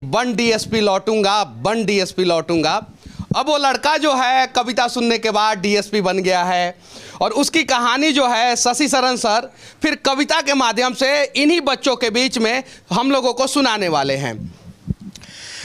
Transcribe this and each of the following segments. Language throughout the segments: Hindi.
बन डीएसपी लौटूंगा, बन डीएसपी लौटूंगा। अब वो लड़का जो है कविता सुनने के बाद डीएसपी बन गया है और उसकी कहानी जो है शशि शरण सर फिर कविता के माध्यम से इन्हीं बच्चों के बीच में हम लोगों को सुनाने वाले हैं।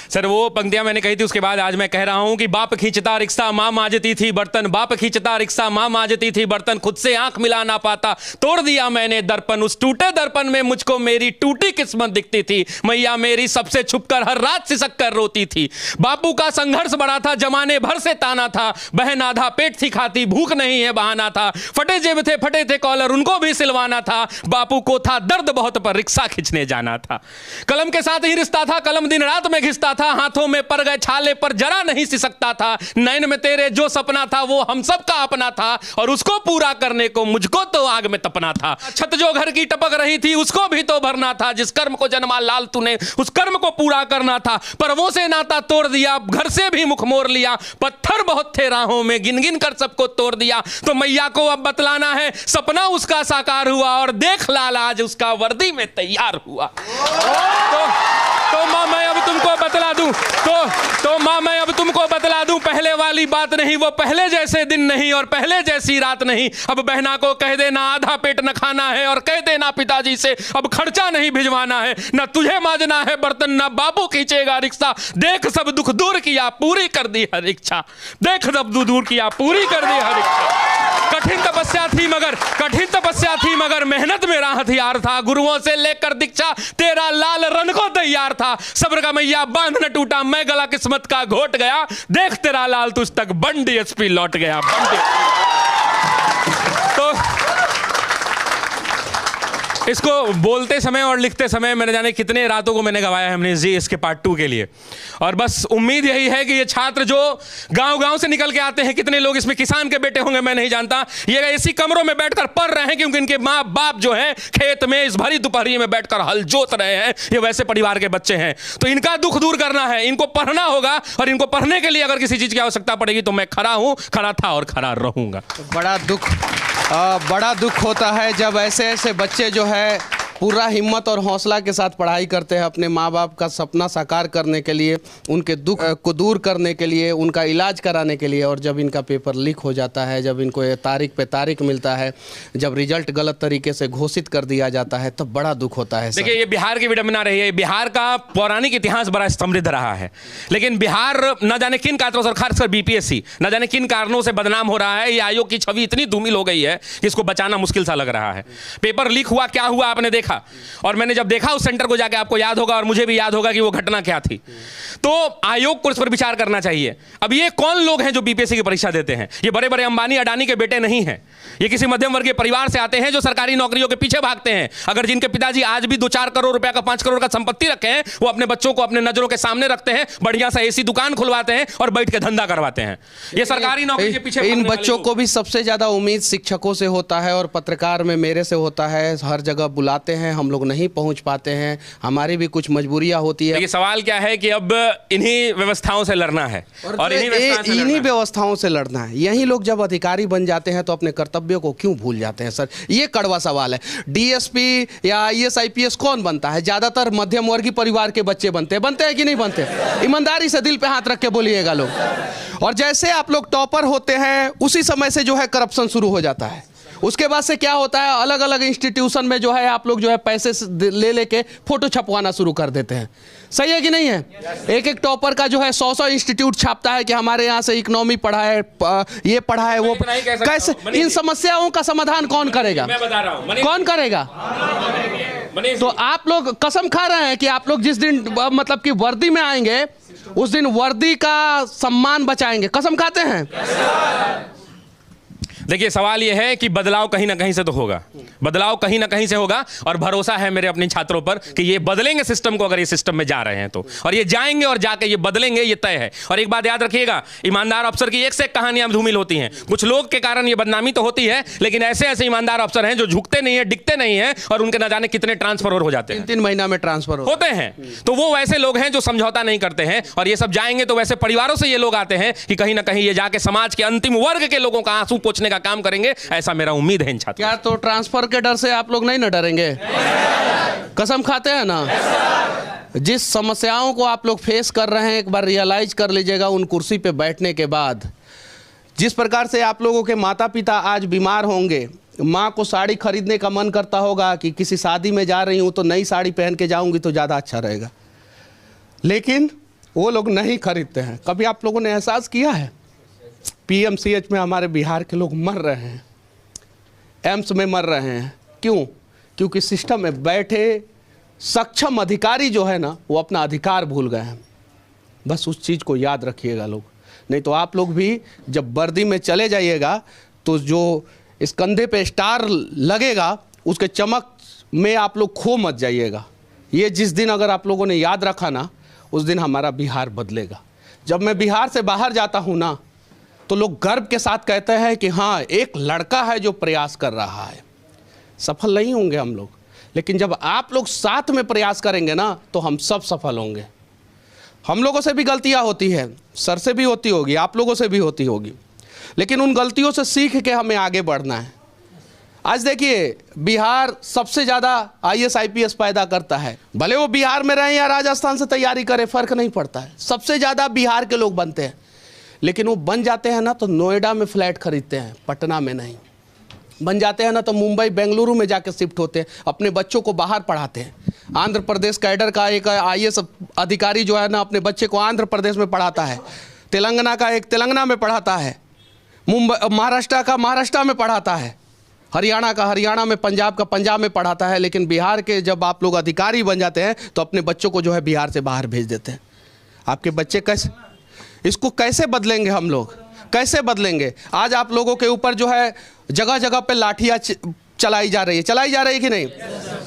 सर वो पंक्तियां मैंने कही थी, उसके बाद आज मैं कह रहा हूं कि बाप खींचता रिक्शा माँ मांजती थी बर्तन, बाप खींचता रिक्शा माँ मांजती थी बर्तन, खुद से आंख मिला ना पाता तोड़ दिया मैंने दर्पण, उस टूटे दर्पण में मुझको मेरी टूटी किस्मत दिखती थी, मैया मेरी सबसे छुपकर हर रात सिसक कर रोती थी। बापू का संघर्ष बड़ा था, जमाने भर से ताना था, बहन आधा पेट थी खाती, भूख नहीं है बहाना था, फटे जेब थे फटे थे कॉलर उनको भी सिलवाना था, बापू को था दर्द बहुत पर रिक्शा खींचने जाना था। कलम के साथ ही रिश्ता था, कलम दिन रात में घिसता था, हाथों में पर गए छाले पर जरा नहीं सिसकता था, नैन में तेरे जो सपना था वो हम सब का अपना था और उसको पूरा करने को मुझको तो आग में तपना था। छत जो घर की टपक रही थी उसको भी तो भरना था, जिस कर्म को जन्मा लाल तूने उस कर्म को पूरा करना था, पर वो से नाता तोड़ दिया, घर से भी मुख मोड़ लिया, पत्थर बहुत थे राहों में गिन गिन कर सबको तोड़ दिया। तो मैया को अब बतलाना है सपना उसका साकार हुआ और देख लाल आज उसका वर्दी में तैयार हुआ। तो मां मैं अब तुमको बतला दूं, तो मां मैं अब तुमको बतला दूं, पहले वाली बात नहीं, वो पहले जैसे दिन नहीं और पहले जैसी रात नहीं। अब बहना को कह देना आधा पेट न खाना है और कह देना पिताजी से अब खर्चा नहीं भिजवाना है, न तुझे मांजना है बर्तन न बाबू खींचेगा रिक्शा, देख सब दुख दूर किया पूरी कर दी हर इच्छा, देख सब दुख दूर किया पूरी कर दी हर इच्छा। कठिन तपस्या थी मगर मेहनत मेरा हथियार था, गुरुओं से लेकर दीक्षा तेरा लाल रन को तैयार था, सब्र का मैया बांध न टूटा मैं गला किस्मत का घोट गया, देख तेरा लाल तुझ तक बन डीएसपी लौट गया। तो इसको बोलते समय और लिखते समय मैंने जाने कितने रातों को मैंने गवाया है हमने जी इसके पार्ट 2 के लिए, और बस उम्मीद यही है कि ये छात्र जो गांव-गांव से निकल के आते हैं, कितने लोग इसमें किसान के बेटे होंगे मैं नहीं जानता, ये ऐसी कमरों में बैठकर पढ़ रहे हैं क्योंकि इनके माँ बाप जो हैं खेत में इस भरी दोपहरी में बैठकर हल जोत रहे हैं, ये वैसे परिवार के बच्चे हैं। तो इनका दुख दूर करना है, इनको पढ़ना होगा और इनको पढ़ने के लिए अगर किसी चीज़ की आवश्यकता पड़ेगी तो मैं खड़ा हूँ, खड़ा था और खड़ा रहूँगा। बड़ा दुख होता है जब ऐसे ऐसे बच्चे जो है पूरा हिम्मत और हौसला के साथ पढ़ाई करते हैं अपने माँ बाप का सपना साकार करने के लिए, उनके दुख को दूर करने के लिए, उनका इलाज कराने के लिए, और जब इनका पेपर लीक हो जाता है, जब इनको तारीख पे तारीख मिलता है, जब रिजल्ट गलत तरीके से घोषित कर दिया जाता है तब बड़ा दुख होता है। देखिए ये बिहार की विडंबना रही है, बिहार का पौराणिक इतिहास बड़ा समृद्ध रहा है, लेकिन बिहार न जाने किन कारणों से, खासकर बीपीएससी न जाने किन कारणों से बदनाम हो रहा है। ये आयोग की छवि इतनी धूमिल हो गई है कि इसको बचाना मुश्किल सा लग रहा है। पेपर लीक हुआ, क्या हुआ आपने देखा, और मैंने जब देखा उस सेंटर को जाके, आपको याद होगा और मुझे भी याद होगा कि वो घटना क्या थी। तो आयोग को इस पर विचार करना चाहिए। अब ये कौन लोग हैं जो बीपीएससी की परीक्षा देते हैं? ये बड़े बड़े अंबानी अडानी के बेटे नहीं हैं, ये किसी मध्यम वर्गीय परिवार से आते हैं जो सरकारी नौकरियों के पीछे भागते हैं। अगर जिनके पिताजी आज भी 2-4 करोड़ रुपए का 5 करोड़ का संपत्ति रखे हैं, वो अपने बच्चों को अपने नजरों के सामने रखते हैं, बढ़िया सा एसी दुकान खुलवाते हैं और बैठ के धंधा करवाते हैं। ये सरकारी नौकरी के पीछे इन बच्चों को भी सबसे ज्यादा उम्मीद शिक्षकों से होता है और पत्रकार में मेरे से होता है। हर जगह बुलाते हैं, हम लोग नहीं पहुंच पाते हैं, हमारी भी कुछ मजबूरियां होती है। ये सवाल क्या है कि अब इन्हीं व्यवस्थाओं से लड़ना है और इन्हीं व्यवस्थाओं से लड़ना है। यही लोग जब अधिकारी बन जाते हैं तो अपने कर्तव्यों को क्यों भूल जाते हैं? सर ये कड़वा सवाल है। डीएसपी या आईएएस आईपीएस कौन बनता है? ज्यादातर मध्यम वर्गीय परिवार के बच्चे बनते हैं कि नहीं बनते? ईमानदारी से दिल पे हाथ रख के बोलिएगा लोग। और जैसे आप लोग टॉपर होते हैं उसी समय से जो है करप्शन शुरू हो जाता है। उसके बाद से क्या होता है, अलग अलग इंस्टीट्यूशन में जो है आप लोग जो है पैसे ले लेके फोटो छपवाना शुरू कर देते हैं। सही है कि नहीं है? एक टॉपर का जो है 100 इंस्टीट्यूट छापता है कि हमारे यहाँ से इकोनॉमी पढ़ा है, ये पढ़ा है, वो कैसे? इन समस्याओं का समाधान कौन करेगा? मैं बता रहा हूं, कौन करेगा? तो आप लोग कसम खा रहे हैं कि आप लोग जिस दिन मतलब कि वर्दी में आएंगे उस दिन वर्दी का सम्मान बचाएंगे, कसम खाते हैं? देखिए सवाल यह है कि बदलाव कहीं ना कहीं से तो होगा, बदलाव कहीं ना कहीं से होगा और भरोसा है मेरे अपने छात्रों पर कि ये बदलेंगे सिस्टम को, अगर ये सिस्टम में जा रहे हैं तो, और ये जाएंगे और जाके ये बदलेंगे, ये तय है। और एक बात याद रखिएगा, ईमानदार अफसर की एक से एक कहानियां धूमिल होती हैं। कुछ लोग के कारण ये बदनामी तो होती है, लेकिन ऐसे ऐसे ईमानदार अफसर हैं जो झुकते नहीं है, डिगते नहीं है और उनके न जाने कितने ट्रांसफर हो जाते हैं, 3 महीना में ट्रांसफर होते हैं। तो वो वैसे लोग हैं जो समझौता नहीं करते हैं और ये सब जाएंगे तो वैसे परिवारों से ये लोग आते हैं कि कहीं ना कहीं ये जाके समाज के अंतिम वर्ग के लोगों का आंसू पोंछने का काम करेंगे, ऐसा मेरा उम्मीद है इन छात्रों। क्या तो ट्रांसफर के डर से आप लोग नहीं न डरेंगे? कसम खाते हैं ना? जिस समस्याओं को आप लोग फेस कर रहे हैं, एक बार रियलाइज कर लीजिएगा उन कुर्सी पे बैठने के बाद। जिस प्रकार से आप लोगों के माता पिता आज बीमार होंगे, माँ को साड़ी खरीदने का मन करता होगा कि किसी शादी में जा रही हूँ तो नई साड़ी पहन के जाऊँगी तो ज़्यादा अच्छा रहेगा, लेकिन वो लोग नहीं खरीदते हैं। कभी आप लोगों ने एहसास किया है? PMCH में हमारे बिहार के लोग मर रहे हैं, एम्स में मर रहे हैं। क्यों? क्योंकि सिस्टम में बैठे सक्षम अधिकारी जो है ना, वो अपना अधिकार भूल गए हैं। बस उस चीज़ को याद रखिएगा लोग, नहीं तो आप लोग भी जब वर्दी में चले जाइएगा तो जो इस कंधे पे स्टार लगेगा उसके चमक में आप लोग खो मत जाइएगा। ये जिस दिन अगर आप लोगों ने याद रखा ना, उस दिन हमारा बिहार बदलेगा। जब मैं बिहार से बाहर जाता हूँ ना, तो लोग गर्व के साथ कहते हैं कि हाँ, एक लड़का है जो प्रयास कर रहा है। सफल नहीं होंगे हम लोग, लेकिन जब आप लोग साथ में प्रयास करेंगे ना, तो हम सब सफल होंगे। हम लोगों से भी गलतियां होती है, सर से भी होती होगी, आप लोगों से भी होती होगी, लेकिन उन गलतियों से सीख के हमें आगे बढ़ना है। आज देखिए, बिहार सबसे ज़्यादा IAS IPS पैदा करता है। भले वो बिहार में रहें या राजस्थान से तैयारी करें, फ़र्क नहीं पड़ता है। सबसे ज़्यादा बिहार के लोग बनते हैं, लेकिन वो बन जाते हैं ना तो नोएडा में फ्लैट खरीदते हैं, पटना में नहीं। बन जाते हैं ना तो मुंबई बेंगलुरु में जाकर शिफ्ट होते हैं, अपने बच्चों को बाहर पढ़ाते हैं। आंध्र प्रदेश कैडर का एक IAS अधिकारी जो है ना, अपने बच्चे को आंध्र प्रदेश में पढ़ाता है, तेलंगाना का एक तेलंगाना में पढ़ाता है, महाराष्ट्र का महाराष्ट्र में पढ़ाता है, हरियाणा का हरियाणा में, पंजाब का पंजाब में पढ़ाता है। लेकिन बिहार के जब आप लोग अधिकारी बन जाते हैं तो अपने बच्चों को जो है बिहार से बाहर भेज देते हैं। आपके बच्चे कैसे, इसको कैसे बदलेंगे हम लोग, कैसे बदलेंगे? आज आप लोगों के ऊपर जो है जगह जगह पे लाठियाँ चलाई जा रही है कि नहीं?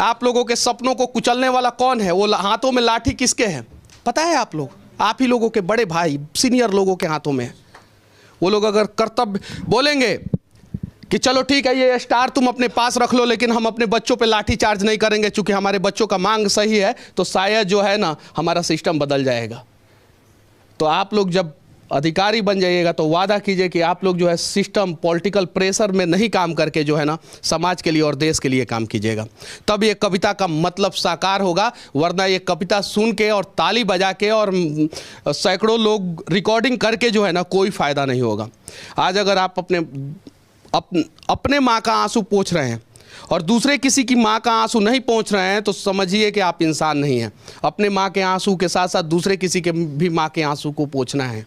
आप लोगों के सपनों को कुचलने वाला कौन है? वो हाथों में लाठी किसके हैं पता है? आप लोग, आप ही लोगों के बड़े भाई सीनियर लोगों के हाथों में है। वो लोग अगर कर्तव्य बोलेंगे कि चलो ठीक है, ये स्टार तुम अपने पास रख लो, लेकिन हम अपने बच्चों पे लाठी चार्ज नहीं करेंगे चूंकि हमारे बच्चों का मांग सही है, तो शायद जो है ना हमारा सिस्टम बदल जाएगा। तो आप लोग जब अधिकारी बन जाइएगा तो वादा कीजिए कि आप लोग जो है सिस्टम पॉलिटिकल प्रेशर में नहीं काम करके जो है ना समाज के लिए और देश के लिए काम कीजिएगा, तब ये कविता का मतलब साकार होगा। वरना ये कविता सुन के और ताली बजा के और सैकड़ों लोग रिकॉर्डिंग करके जो है ना कोई फ़ायदा नहीं होगा। आज अगर आप अपने माँ का आंसू पोंछ रहे हैं और दूसरे किसी की माँ का आंसू नहीं पहुँच रहे हैं, तो समझिए कि आप इंसान नहीं हैं। अपने माँ के आंसू के साथ साथ दूसरे किसी के भी माँ के आंसू को पोंछना है।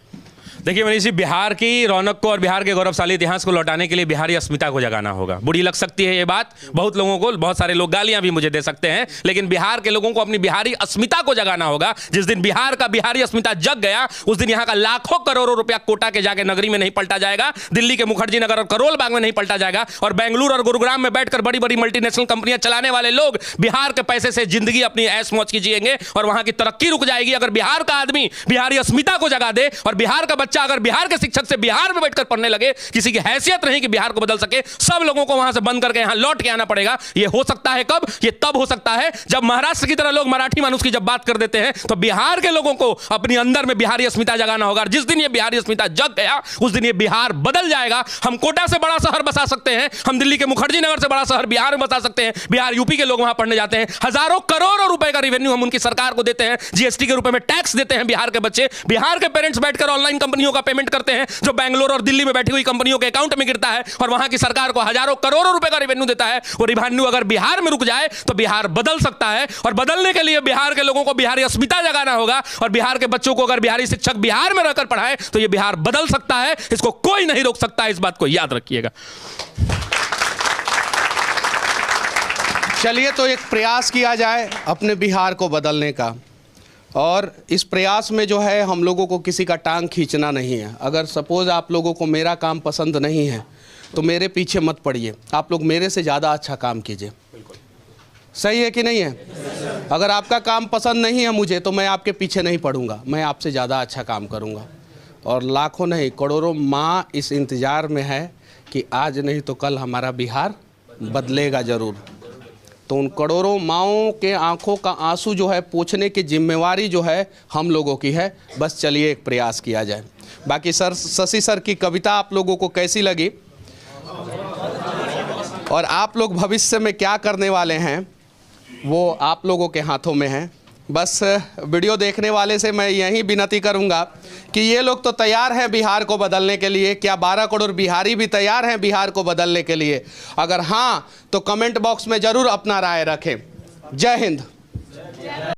देखिए मनीष जी, बिहार की रौनक को और बिहार के गौरवशाली इतिहास को लौटाने के लिए बिहारी अस्मिता को जगाना होगा। बुरी लग सकती है ये बात बहुत लोगों को, बहुत सारे लोग गालियां भी मुझे दे सकते हैं, लेकिन बिहार के लोगों को अपनी बिहारी अस्मिता को जगाना होगा। जिस दिन बिहार का बिहारी अस्मिता जग गया, उस दिन यहाँ का लाखों करोड़ों रुपया कोटा के जाके नगरी में नहीं पलटा जाएगा, दिल्ली के मुखर्जी नगर और करोल बाग में नहीं पलटा जाएगा, और बेंगलुरु और गुरुग्राम में बैठकर बड़ी बड़ी मल्टीनेशनल कंपनियां चलाने वाले लोग बिहार के पैसे से जिंदगी अपनी ऐश मौज की जिएंगे और वहां की तरक्की रुक जाएगी। अगर बिहार का आदमी बिहारी अस्मिता को जगा दे और बिहार का बच्चा अगर बिहार के शिक्षक से बिहार में बैठकर पढ़ने लगे, किसी की हैसियत नहीं कि बिहार को बदल सके, सब लोगों को वहां से बंद करके यहां लौट के आना पड़ेगा। यह हो सकता है कब? यह तब हो सकता है जब महाराष्ट्र की तरह लोग मराठी मानुस की जब बात कर देते हैं, तो बिहार के लोगों को अपने अंदर में बिहारी अस्मिता जगाना होगा। जिस दिन यह बिहारी अस्मिता जग गया, उस दिन यह बिहार बदल जाएगा। हम कोटा से बड़ा शहर बसा सकते हैं, हम दिल्ली के मुखर्जी नगर से बड़ा शहर बिहार में बसा सकते हैं। बिहार यूपी के लोग वहां पढ़ने जाते हैं, हजारों करोड़ों रुपए का रेवेन्यू हम उनकी सरकार को देते हैं, जीएसटी के रूप में टैक्स देते हैं। बिहार के बच्चे, बिहार के पेरेंट्स बैठकर ऑनलाइन कंपनियों का पेमेंट करते हैं जो बेंगलोर और दिल्ली में बैठी हुई कंपनियों के अकाउंट में गिरता है, और वहां की सरकार को हजारों करोड़ों रुपए का रेवेन्यू देता है। वो रेवेन्यू अगर बिहार में रुक जाए तो बिहार बदल सकता है, और बदलने के लिए बिहार के लोगों को बिहारी अस्मिता जगाना होगा। और बिहार के बच्चों को अगर बिहारी शिक्षक बिहार में रहकर पढ़ाए तो यह बिहार बदल सकता है, इसको कोई नहीं रोक सकता। इस बात को याद रखिएगा। चलिए, तो एक प्रयास किया जाए अपने बिहार को बदलने का, और इस प्रयास में जो है हम लोगों को किसी का टांग खींचना नहीं है। अगर सपोज आप लोगों को मेरा काम पसंद नहीं है तो मेरे पीछे मत पड़िए, आप लोग मेरे से ज़्यादा अच्छा काम कीजिए। सही है कि नहीं है? अगर आपका काम पसंद नहीं है मुझे, तो मैं आपके पीछे नहीं पड़ूंगा, मैं आपसे ज़्यादा अच्छा काम करूंगा। और लाखों नहीं करोड़ों माँ इस इंतज़ार में है कि आज नहीं तो कल हमारा बिहार बदलेगा ज़रूर। तो उन करोड़ों माँओं के आंखों का आंसू जो है पोंछने की जिम्मेवारी जो है हम लोगों की है। बस चलिए एक प्रयास किया जाए। बाकी सर, शशि सर की कविता आप लोगों को कैसी लगी? और आप लोग भविष्य में क्या करने वाले हैं वो आप लोगों के हाथों में है। बस वीडियो देखने वाले से मैं यही विनती करूंगा कि ये लोग तो तैयार हैं बिहार को बदलने के लिए, क्या 12 करोड़ बिहारी भी तैयार हैं बिहार को बदलने के लिए? अगर हाँ तो कमेंट बॉक्स में ज़रूर अपना राय रखें। जय हिंद।